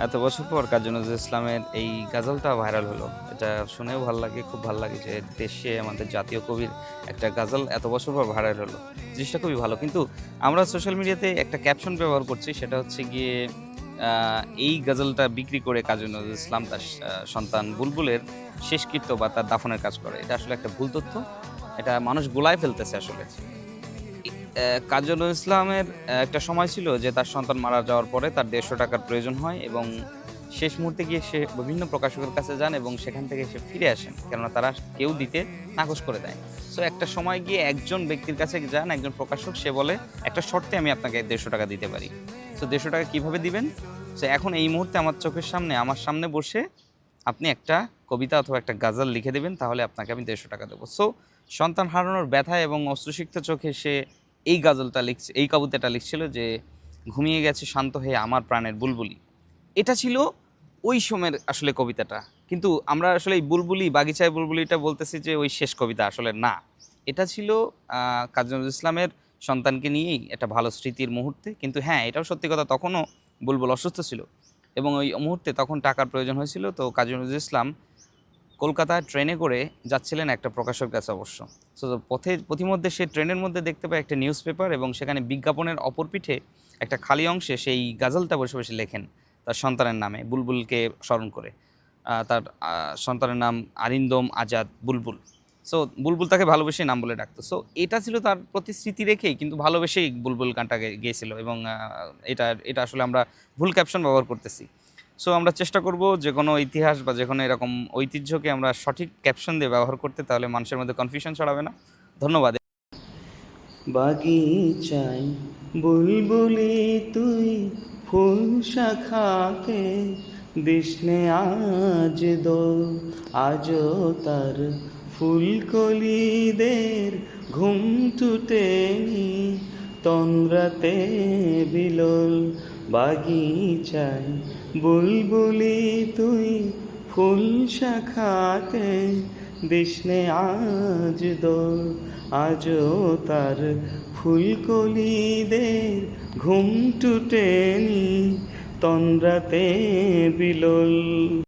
এত বছর পর কাজী নজরুল ইসলামের এই গাজলটা ভাইরাল হলো। এটা শুনেও ভালো লাগে, খুব ভালো লাগে যে দেশে আমাদের জাতীয় কবির একটা গাজল এত বছর পর ভাইরাল হলো। জিনিসটা খুবই ভালো। কিন্তু আমরা সোশ্যাল মিডিয়াতে একটা ক্যাপশন ব্যবহার করছি, সেটা হচ্ছে গিয়ে এই গাজলটা বিক্রি করে কাজী নজরুল ইসলাম তার সন্তান বুলবুলের শেষকৃত্য বা তার দাফনের কাজ করে। এটা আসলে একটা ভুল তথ্য। এটা মানুষ গোলায় ফেলতেছে আসলে। কাজী নজরুল ইসলামের একটা সময় ছিল যে তার সন্তান মারা যাওয়ার পরে তার ১৫০ টাকার প্রয়োজন হয় এবং শেষ মুহূর্তে গিয়ে সে বিভিন্ন প্রকাশকের কাছে যান এবং সেখান থেকে সে ফিরে আসেন, কেননা তারা কেউ দিতে নাকচ করে দেয়। সো একটা সময় গিয়ে একজন ব্যক্তির কাছে যান, একজন প্রকাশক, সে বলে একটা শর্তে আমি আপনাকে ১৫০ টাকা দিতে পারি। সো ১৫০ টাকা কীভাবে দিবেন? সো এখন এই মুহূর্তে আমার চোখের সামনে, আমার সামনে বসে আপনি একটা কবিতা অথবা একটা গাজাল লিখে দেবেন, তাহলে আপনাকে আমি ১৫০ টাকা দেবো। সো সন্তান হারানোর ব্যথা এবং অশ্রুসিক্ত চোখে সে এই গাজলটা লিখছে, এই কবিতাটা লিখছিল যে, ঘুমিয়ে গেছে শান্ত হয়ে আমার প্রাণের বুলবুলি। এটা ছিল ওই সময়ের আসলে কবিতাটা। কিন্তু আমরা আসলে এই বুলবুলি, বাগিচায় বুলবুলিটা বলতেছি যে ওই শেষ কবিতা, আসলে না। এটা ছিল কাজী নজরুল ইসলামের সন্তানকে নিয়েই একটা ভালো স্মৃতির মুহূর্তে। কিন্তু হ্যাঁ, এটাও সত্যি কথা, তখনও বুলবুল অসুস্থ ছিল এবং ওই মুহূর্তে তখন টাকার প্রয়োজন হয়েছিল। তো কাজী নজরুল ইসলাম কলকাতায় ট্রেনে করে যাচ্ছিলেন একটা প্রকাশকের কাছে অবশ্য। সো পথিমধ্যে সে ট্রেনের মধ্যে দেখতে পায় একটা নিউজ পেপার এবং সেখানে বিজ্ঞাপনের অপর পিঠে একটা খালি অংশে সেই গাজলটা বসে বসে লেখেন তার সন্তানের নামে, বুলবুলকে স্মরণ করে। তার সন্তানের নাম আরিন্দম আজাদ বুলবুল। সো বুলবুল তাকে ভালোবেসেই নাম বলে ডাকতো। সো এটা ছিল তার প্রতি স্মৃতি রেখেই, কিন্তু ভালোবেসেই বুলবুল গানটা গেয়েছিল এবং এটা এটা আসলে আমরা ভুল ক্যাপশন ব্যবহার করতেছি। সো আমরা চেষ্টা করব যে কোনো ইতিহাস বা যে কোনো এরকম ঐতিহ্যকে আমরা সঠিক ক্যাপশন দিয়ে ব্যবহার করতে, তাহলে মানুষের মধ্যে কনফিউশন ছড়াবে না। ধন্যবাদ। বাগিচায় বুলবুলি তুই ফুল শাখাকে দিসনে আজ দোল, আজও তার ফুলকলিদের ঘুম টুটেনি তন্দ্রাতে বিলোল। বাগিচায় বুলবুলি তুই ফুল শাখাতে দিসনে আজ দোল, আজও তার ফুলকলিদের ঘুম টুটেনি তন্দ্রাতে বিলোল।